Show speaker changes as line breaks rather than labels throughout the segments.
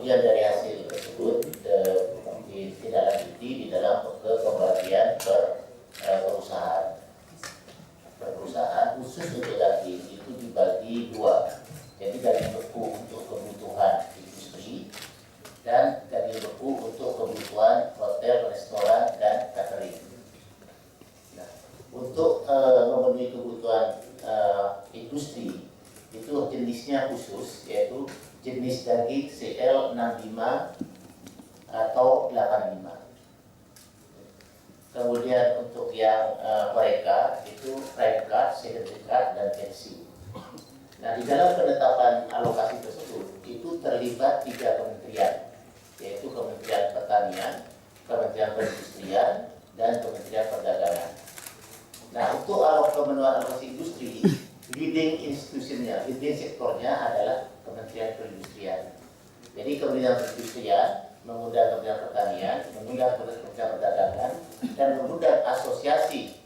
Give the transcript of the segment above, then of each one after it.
kemudian dari hasil tersebut ditindaklanjuti di dalam pembagian perusahaan. Perusahaan khusus untuk daging itu dibagi dua. Jadi daging beku untuk kebutuhan industri dan daging beku untuk kebutuhan hotel, restoran, dan catering. Nah, untuk memenuhi kebutuhan industri itu jenisnya khusus, yaitu jenis daging CL65 atau 85. Kemudian untuk yang mereka itu prime card, secondary card, dan pensiun. Nah, di dalam penetapan alokasi tersebut itu terlibat 3 kementerian, yaitu Kementerian Pertanian, Kementerian Perindustrian, dan Kementerian Perdagangan. Nah, untuk pemenuhan alokasi industri, leading institusinya, leading sektornya adalah Kementerian Perindustrian. Jadi Kementerian Perindustrian mengundang Kementerian Pertanian, mengundang Kementerian Perdagangan, dan mengundang asosiasi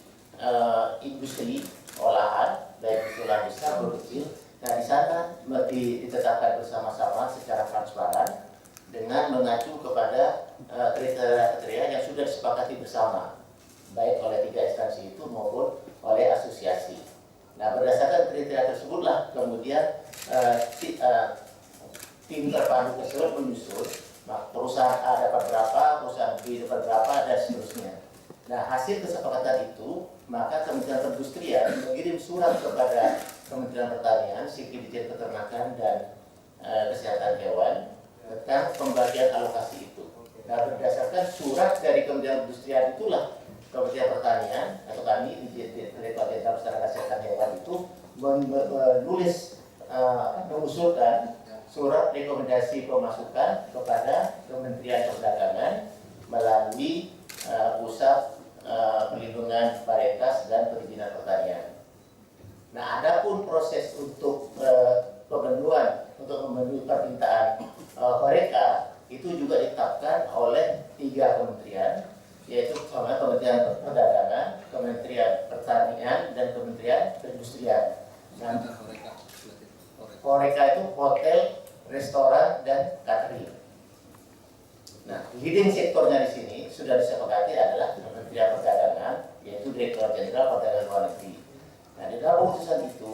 industri olahan, baik usulan besar maupun kecil. Nah, di sana ditetapkan bersama-sama secara transparan dengan mengacu kepada kriteria yang sudah disepakati bersama, baik oleh 3 instansi itu maupun oleh asosiasi. Nah, berdasarkan kriteria tersebutlah kemudian tim terpadu tersebut menyusun perusahaan A dapat berapa, perusahaan B dapat berapa, dan seterusnya. Nah, hasil kesepakatan itu, maka Kementerian Perindustrian mengirim surat kepada Kementerian Pertanian, Dirjen Peternakan dan Kesehatan Hewan tentang pembagian alokasi itu. Nah, berdasarkan surat dari Kementerian Perindustrian itulah Kementerian Pertanian atau kami di Direktorat Jenderal Kesehatan Hewan itu menulis mengusulkan surat rekomendasi pemasukan kepada Kementerian Perdagangan melalui Pusat Pelindungan Varietas dan Perizinan Pertanian. Nah, adapun proses untuk memenuhi permintaan mereka itu juga ditetapkan oleh 3 kementerian, yaitu Kementerian Perdagangan, Kementerian Pertanian, dan Kementerian Perindustrian. Nah, Horeca itu hotel, restoran, dan catering. Nah, leading sektornya di sini sudah disepakati adalah Kementerian Perdagangan, yaitu Direktorat Jenderal Perdagangan Luar Negeri. Nah, di dalam keputusan itu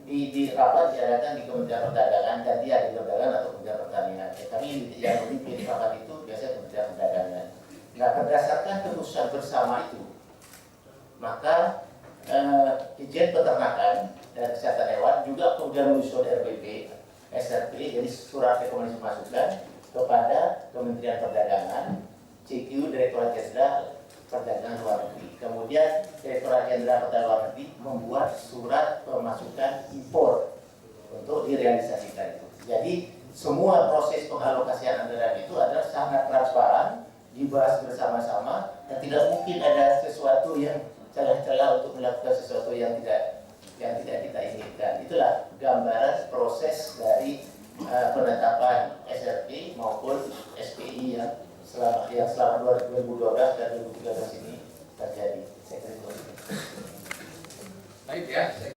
di rapat diadakan di Kementerian Perdagangan dan dia di Perdagangan atau Kementerian Pertanian. Kami yang memimpin rapat itu biasanya Kementerian Perdagangan. Nah, berdasarkan keputusan bersama itu, maka Dirjen Peternakan dan Kesehatan Hewan juga kemudian menyusun RPP, SRP, jadi surat rekomendasi masukan kepada Kementerian Perdagangan, CQ Direktorat Jenderal Perdagangan Luar Negeri. Kemudian Direktorat Jenderal Perdagangan Luar Negeri membuat surat pemasukan impor untuk direalisasikan itu. Jadi semua proses pengalokasian anggaran itu adalah sangat transparan, dibahas bersama-sama, dan tidak mungkin ada sesuatu yang celah-celah untuk melakukan sesuatu yang tidak kita inginkan. Itulah gambaran proses dari penetapan SRP maupun SPI yang selama 2012 dan 2013 ini terjadi.